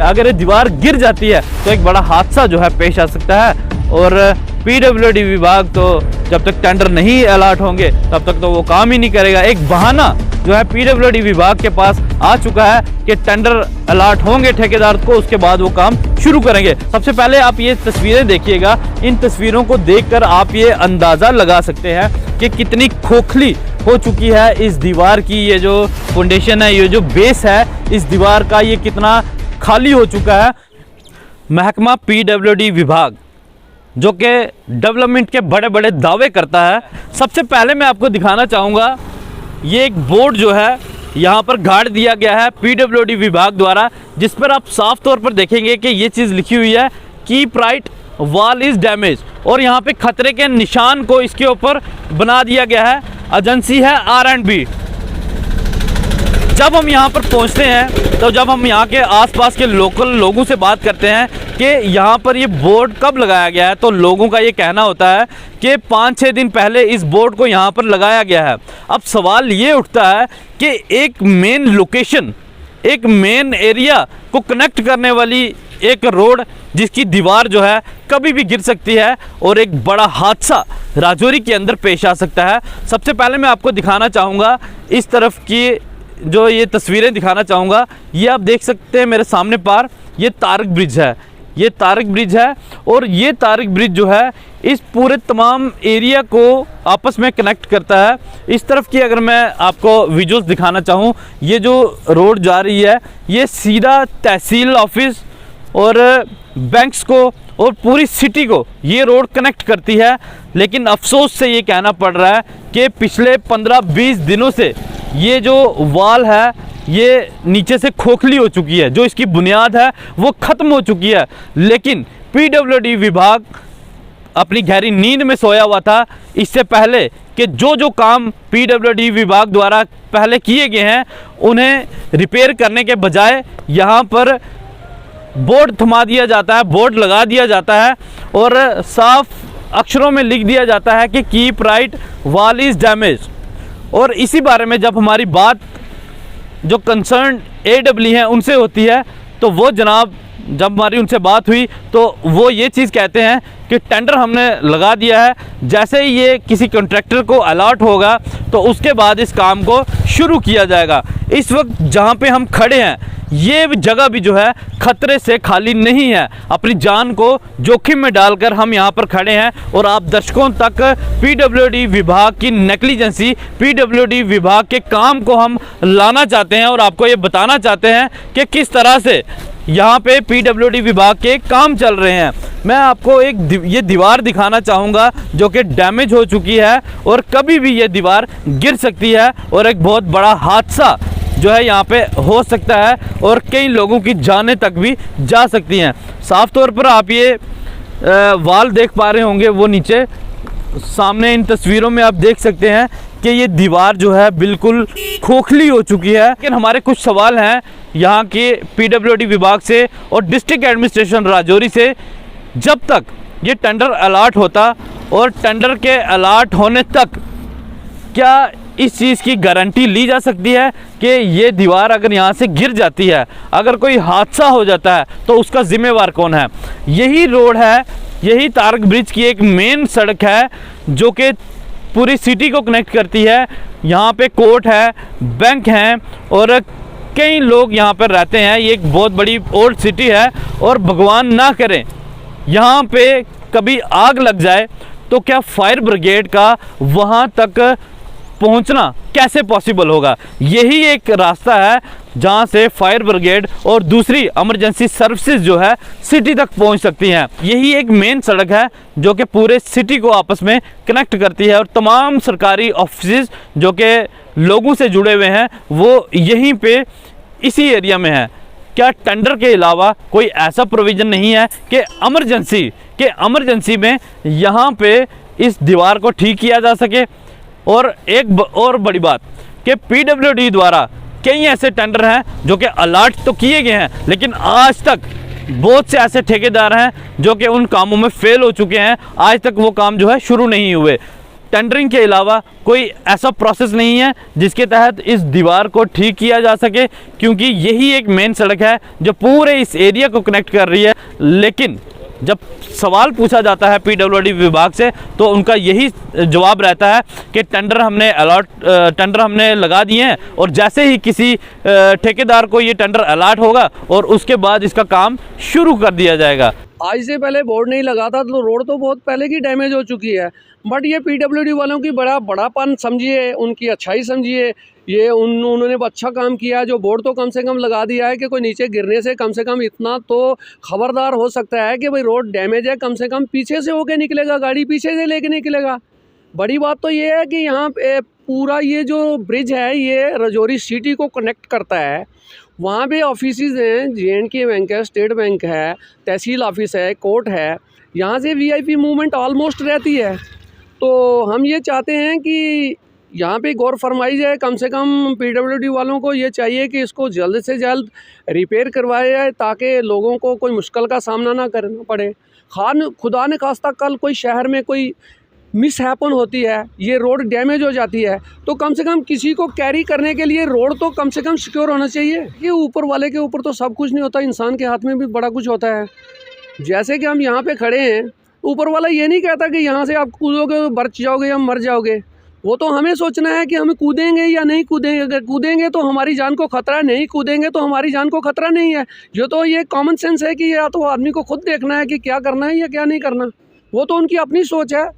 अगर ये दीवार गिर जाती है तो एक बड़ा हादसा जो है पेश आ सकता है। और पीडब्ल्यूडी विभाग तो जब तक टेंडर नहीं अलॉट होंगे तब तक तो वो काम ही नहीं करेगा। एक बहाना जो है पीडब्ल्यूडी विभाग के पास आ चुका है कि टेंडर अलॉट होंगे ठेकेदार को, उसके बाद वो काम शुरू करेंगे। सबसे पहले आप ये तस्वीरें देखिएगा, इन तस्वीरों को देखकर आप ये अंदाज़ा लगा सकते हैं कि कितनी खोखली हो चुकी है इस दीवार की। ये जो फाउंडेशन है, ये जो बेस है इस दीवार का, ये कितना खाली हो चुका है। महकमा पीडब्ल्यूडी विभाग जो कि डेवलपमेंट के बड़े बड़े दावे करता है, सबसे पहले मैं आपको दिखाना चाहूँगा ये एक बोर्ड जो है यहाँ पर गाड़ दिया गया है पीडब्ल्यूडी विभाग द्वारा, जिस पर आप साफ तौर पर देखेंगे कि ये चीज़ लिखी हुई है keep right wall is damage, और यहाँ पे खतरे के निशान को इसके ऊपर बना दिया गया है। एजेंसी है R&B। जब हम यहाँ पर पहुँचते हैं तो जब हम यहाँ के आसपास के लोकल लोगों से बात करते हैं कि यहाँ पर ये बोर्ड कब लगाया गया है, तो लोगों का ये कहना होता है कि 5-6 दिन पहले इस बोर्ड को यहाँ पर लगाया गया है। अब सवाल ये उठता है कि एक मेन लोकेशन, एक मेन एरिया को कनेक्ट करने वाली एक रोड जिसकी दीवार जो है कभी भी गिर सकती है और एक बड़ा हादसा राजौरी के अंदर पेश आ सकता है। सबसे पहले मैं आपको दिखाना चाहूँगा इस तरफ की जो ये तस्वीरें दिखाना चाहूँगा, ये आप देख सकते हैं मेरे सामने पार, ये तारक ब्रिज है, ये तारक ब्रिज है। और ये तारक ब्रिज जो है इस पूरे तमाम एरिया को आपस में कनेक्ट करता है। इस तरफ की अगर मैं आपको विजुअल्स दिखाना चाहूँ, ये जो रोड जा रही है ये सीधा तहसील ऑफिस और बैंक्स को और पूरी सिटी को ये रोड कनेक्ट करती है। लेकिन अफसोस से ये कहना पड़ रहा है कि पिछले 15-20 दिनों से ये जो वॉल है ये नीचे से खोखली हो चुकी है, जो इसकी बुनियाद है वो ख़त्म हो चुकी है। लेकिन पीडब्ल्यूडी विभाग अपनी गहरी नींद में सोया हुआ था इससे पहले कि जो काम पीडब्ल्यूडी विभाग द्वारा पहले किए गए हैं उन्हें रिपेयर करने के बजाय यहाँ पर बोर्ड थमा दिया जाता है, बोर्ड लगा दिया जाता है और साफ अक्षरों में लिख दिया जाता है कि keep right wall is damage. और इसी बारे में जब हमारी बात जो कंसर्न AEE हैं उनसे होती है तो वो जनाब जब हमारी उनसे बात हुई तो वो ये चीज़ कहते हैं कि टेंडर हमने लगा दिया है, जैसे ही ये किसी कॉन्ट्रैक्टर को अलॉट होगा तो उसके बाद इस काम को शुरू किया जाएगा। इस वक्त जहाँ पे हम खड़े हैं ये जगह भी जो है खतरे से खाली नहीं है, अपनी जान को जोखिम में डालकर हम यहाँ पर खड़े हैं और आप दर्शकों तक पीडब्ल्यूडी विभाग की नेग्लिजेंसी, पीडब्ल्यूडी विभाग के काम को हम लाना चाहते हैं और आपको ये बताना चाहते हैं कि किस तरह से यहाँ पे पीडब्ल्यूडी विभाग के काम चल रहे हैं। मैं आपको ये दीवार दिखाना चाहूँगा जो कि डैमेज हो चुकी है और कभी भी ये दीवार गिर सकती है और एक बहुत बड़ा हादसा जो है यहाँ पे हो सकता है और कई लोगों की जानें तक भी जा सकती हैं। साफ तौर पर आप ये वाल देख पा रहे होंगे, वो नीचे सामने इन तस्वीरों में आप देख सकते हैं कि ये दीवार जो है बिल्कुल खोखली हो चुकी है। लेकिन हमारे कुछ सवाल हैं यहाँ के पीडब्ल्यूडी विभाग से और डिस्ट्रिक्ट एडमिनिस्ट्रेशन राजौरी से। जब तक ये टेंडर अलॉट होता और टेंडर के अलॉट होने तक क्या इस चीज़ की गारंटी ली जा सकती है कि ये दीवार अगर यहाँ से गिर जाती है, अगर कोई हादसा हो जाता है तो उसका ज़िम्मेवार कौन है? यही रोड है, यही तारक ब्रिज की एक मेन सड़क है जो कि पूरी सिटी को कनेक्ट करती है। यहाँ पे कोर्ट है, बैंक हैं और कई लोग यहाँ पर रहते हैं। ये एक बहुत बड़ी ओल्ड सिटी है और भगवान ना करें यहाँ पे कभी आग लग जाए तो क्या फायर ब्रिगेड का वहाँ तक पहुंचना कैसे पॉसिबल होगा? यही एक रास्ता है जहां से फायर ब्रिगेड और दूसरी इमरजेंसी सर्विसेज जो है सिटी तक पहुंच सकती हैं। यही एक मेन सड़क है जो कि पूरे सिटी को आपस में कनेक्ट करती है और तमाम सरकारी ऑफिस जो कि लोगों से जुड़े हुए हैं वो यहीं पे इसी एरिया में है। क्या टेंडर के अलावा कोई ऐसा प्रोविज़न नहीं है कि इमरजेंसी में यहाँ पे इस दीवार को ठीक किया जा सके? और एक और बड़ी बात कि पीडब्ल्यूडी द्वारा कई ऐसे टेंडर हैं जो कि अलॉट तो किए गए हैं, लेकिन आज तक बहुत से ऐसे ठेकेदार हैं जो कि उन कामों में फेल हो चुके हैं। आज तक वो काम जो है शुरू नहीं हुए। टेंडरिंग के अलावा कोई ऐसा प्रोसेस नहीं है जिसके तहत इस दीवार को ठीक किया जा सके, क्योंकि यही एक मेन सड़क है जो पूरे इस एरिया को कनेक्ट कर रही है। लेकिन जब सवाल पूछा जाता है पीडब्ल्यूडी विभाग से तो उनका यही जवाब रहता है कि टेंडर हमने लगा दिए हैं और जैसे ही किसी ठेकेदार को ये टेंडर अलॉट होगा और उसके बाद इसका काम शुरू कर दिया जाएगा। आज से पहले बोर्ड नहीं लगा था तो रोड तो बहुत पहले की डैमेज हो चुकी है, बट ये पीडब्ल्यूडी वालों की बड़ापन समझिए, उनकी अच्छाई समझिए, ये उन्होंने अच्छा काम किया है। जो बोर्ड तो कम से कम लगा दिया है कि कोई नीचे गिरने से कम से कम इतना तो खबरदार हो सकता है कि भाई रोड डैमेज है, कम से कम पीछे से होके निकलेगा, गाड़ी पीछे से लेके निकलेगा। बड़ी बात तो ये है कि यहाँ पे पूरा ये जो ब्रिज है ये राजौरी सिटी को कनेक्ट करता है। वहाँ पे ऑफिसेज हैं, JNK बैंक है, स्टेट बैंक है, तहसील ऑफिस है, कोर्ट है, यहाँ से VIP मूवमेंट ऑलमोस्ट रहती है। तो हम ये चाहते हैं कि यहाँ पे गौर फरमाई जाए, कम से कम पीडब्ल्यूडी वालों को ये चाहिए कि इसको जल्द से जल्द रिपेयर करवाया जाए ताकि लोगों को कोई मुश्किल का सामना ना करना पड़े। खुदा ने खास्ता कल कोई शहर में कोई मिस हैपन होती है, ये रोड डैमेज हो जाती है, तो कम से कम किसी को कैरी करने के लिए रोड तो कम से कम सिक्योर होना चाहिए। ये ऊपर वाले के ऊपर तो सब कुछ नहीं होता, इंसान के हाथ में भी बड़ा कुछ होता है। जैसे कि हम यहाँ पे खड़े हैं, ऊपर वाला ये नहीं कहता कि यहाँ से आप कूदोगे बच जाओगे या मर जाओगे। वो तो हमें सोचना है कि हम कूदेंगे या नहीं कूदेंगे। अगर कूदेंगे तो हमारी जान को खतरा है, नहीं कूदेंगे तो हमारी जान को खतरा नहीं है। ये कॉमन सेंस है कि या तो आदमी को खुद देखना है कि क्या करना है या क्या नहीं करना। वो तो उनकी अपनी सोच है,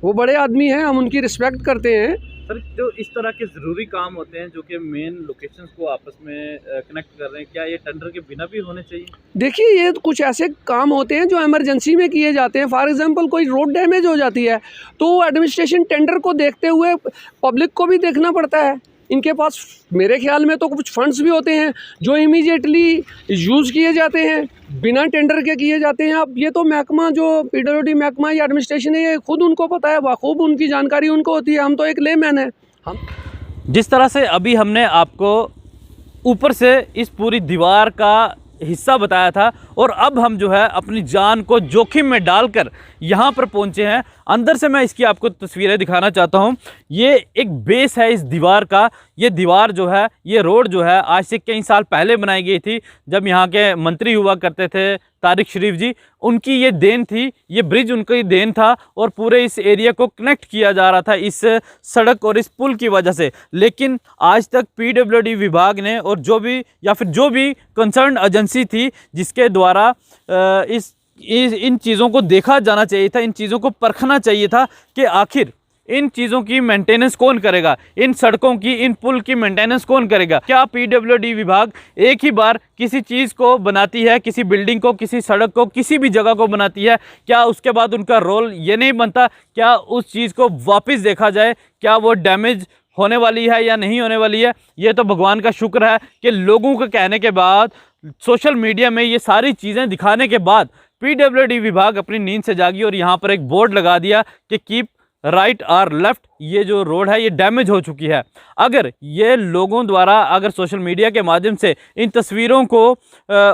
वो बड़े आदमी हैं, हम उनकी रिस्पेक्ट करते हैं। सर, जो इस तरह के ज़रूरी काम होते हैं जो कि मेन लोकेशंस को आपस में कनेक्ट कर रहे हैं, क्या ये टेंडर के बिना भी होने चाहिए? देखिए, ये कुछ ऐसे काम होते हैं जो इमरजेंसी में किए जाते हैं। फॉर एग्जांपल कोई रोड डैमेज हो जाती है तो एडमिनिस्ट्रेशन टेंडर को देखते हुए पब्लिक को भी देखना पड़ता है। इनके पास मेरे ख्याल में तो कुछ फंड्स भी होते हैं जो इमीडिएटली यूज़ किए जाते हैं, बिना टेंडर के किए जाते हैं। अब ये तो महकमा जो पीडब्ल्यूडी महकमा या एडमिनिस्ट्रेशन है, ये खुद उनको पता है, बाखूब उनकी जानकारी उनको होती है। हम तो एक लेमैन है। हम जिस तरह से अभी हमने आपको ऊपर से इस पूरी दीवार का हिस्सा बताया था और अब हम जो है अपनी जान को जोखिम में डालकर यहाँ पर पहुँचे हैं। अंदर से मैं इसकी आपको तस्वीरें दिखाना चाहता हूँ। ये एक बेस है इस दीवार का। ये दीवार जो है, ये रोड जो है आज से कई साल पहले बनाई गई थी, जब यहाँ के मंत्री हुआ करते थे तारिक शरीफ जी, उनकी ये देन थी। ये ब्रिज उनकी देन था और पूरे इस एरिया को कनेक्ट किया जा रहा था इस सड़क और इस पुल की वजह से। लेकिन आज तक पीडब्ल्यूडी विभाग ने और जो भी कंसर्न एजेंसी थी जिसके द्वारा इन चीज़ों को देखा जाना चाहिए था, इन चीज़ों को परखना चाहिए था कि आखिर इन चीज़ों की मेंटेनेंस कौन करेगा, इन सड़कों की, इन पुल की मेंटेनेंस कौन करेगा। क्या पीडब्ल्यूडी विभाग एक ही बार किसी चीज़ को बनाती है, किसी बिल्डिंग को, किसी सड़क को, किसी भी जगह को बनाती है, क्या उसके बाद उनका रोल ये नहीं बनता क्या उस चीज़ को वापस देखा जाए, क्या वो डैमेज होने वाली है या नहीं होने वाली है। ये तो भगवान का शुक्र है कि लोगों के कहने के बाद, सोशल मीडिया में ये सारी चीज़ें दिखाने के बाद पीडब्ल्यूडी विभाग अपनी नींद से जागी और यहाँ पर एक बोर्ड लगा दिया कि कीप राइट और लेफ्ट। ये जो रोड है ये डैमेज हो चुकी है। अगर ये लोगों द्वारा अगर सोशल मीडिया के माध्यम से इन तस्वीरों को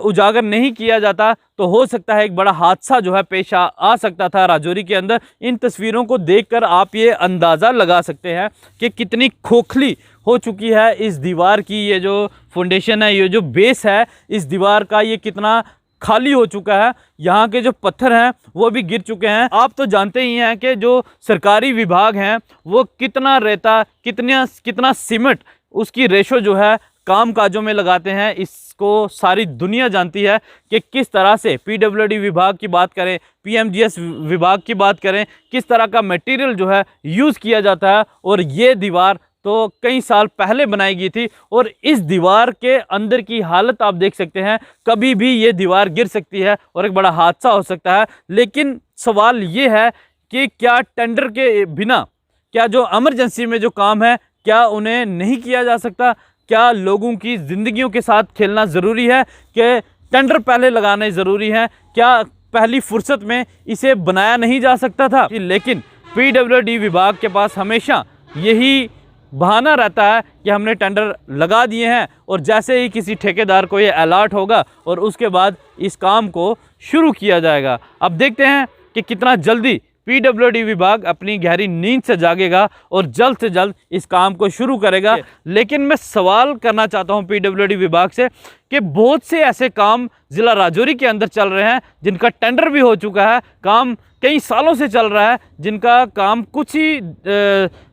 उजागर नहीं किया जाता तो हो सकता है एक बड़ा हादसा जो है पेश आ सकता था राजौरी के अंदर। इन तस्वीरों को देखकर आप ये अंदाज़ा लगा सकते हैं कि कितनी खोखली हो चुकी है इस दीवार की। ये जो फाउंडेशन है, ये जो बेस है इस दीवार का, ये कितना खाली हो चुका है। यहाँ के जो पत्थर हैं वो भी गिर चुके हैं। आप तो जानते ही हैं कि जो सरकारी विभाग हैं वो कितना रेता, कितना सीमेंट, उसकी रेशो जो है काम काजों में लगाते हैं। इसको सारी दुनिया जानती है कि किस तरह से पीडब्ल्यूडी विभाग की बात करें, PMGS विभाग की बात करें, किस तरह का मटेरियल जो है यूज़ किया जाता है। और ये दीवार तो कई साल पहले बनाई गई थी और इस दीवार के अंदर की हालत आप देख सकते हैं। कभी भी ये दीवार गिर सकती है और एक बड़ा हादसा हो सकता है। लेकिन सवाल ये है कि क्या टेंडर के बिना, क्या जो इमरजेंसी में जो काम है, क्या उन्हें नहीं किया जा सकता? क्या लोगों की ज़िंदगियों के साथ खेलना ज़रूरी है कि टेंडर पहले लगाने ज़रूरी है? क्या पहली फुर्सत में इसे बनाया नहीं जा सकता था? लेकिन पीडब्ल्यूडी विभाग के पास हमेशा यही बहाना रहता है कि हमने टेंडर लगा दिए हैं और जैसे ही किसी ठेकेदार को ये अलॉट होगा और उसके बाद इस काम को शुरू किया जाएगा। अब देखते हैं कि कितना जल्दी पीडब्ल्यूडी विभाग अपनी गहरी नींद से जागेगा और जल्द से जल्द इस काम को शुरू करेगा। लेकिन मैं सवाल करना चाहता हूं पीडब्ल्यूडी विभाग से कि बहुत से ऐसे काम ज़िला राजौरी के अंदर चल रहे हैं जिनका टेंडर भी हो चुका है, काम कई सालों से चल रहा है, जिनका काम कुछ ही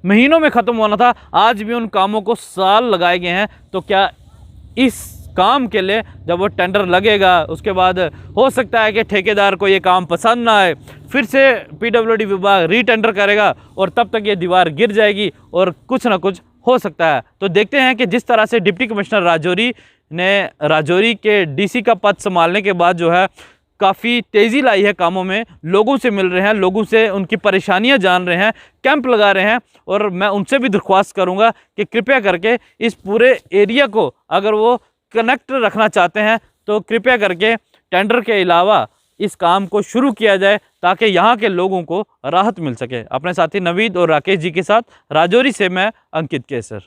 महीनों में ख़त्म होना था, आज भी उन कामों को साल लगाए गए हैं। तो क्या इस काम के लिए जब वो टेंडर लगेगा उसके बाद हो सकता है कि ठेकेदार को ये काम पसंद ना आए, फिर से पीडब्ल्यूडी विभाग रीटेंडर करेगा और तब तक ये दीवार गिर जाएगी और कुछ ना कुछ हो सकता है। तो देखते हैं कि जिस तरह से डिप्टी कमिश्नर राजौरी ने राजौरी के डीसी का पद संभालने के बाद जो है काफ़ी तेज़ी लाई है कामों में, लोगों से मिल रहे हैं, लोगों से उनकी परेशानियां जान रहे हैं, कैंप लगा रहे हैं। और मैं उनसे भी दरख्वास्त करूंगा कि कृपया करके इस पूरे एरिया को अगर वो कनेक्ट रखना चाहते हैं तो कृपया करके टेंडर के अलावा इस काम को शुरू किया जाए ताकि यहाँ के लोगों को राहत मिल सके। अपने साथी नवीद और राकेश जी के साथ राजौरी से मैं अंकित केसर।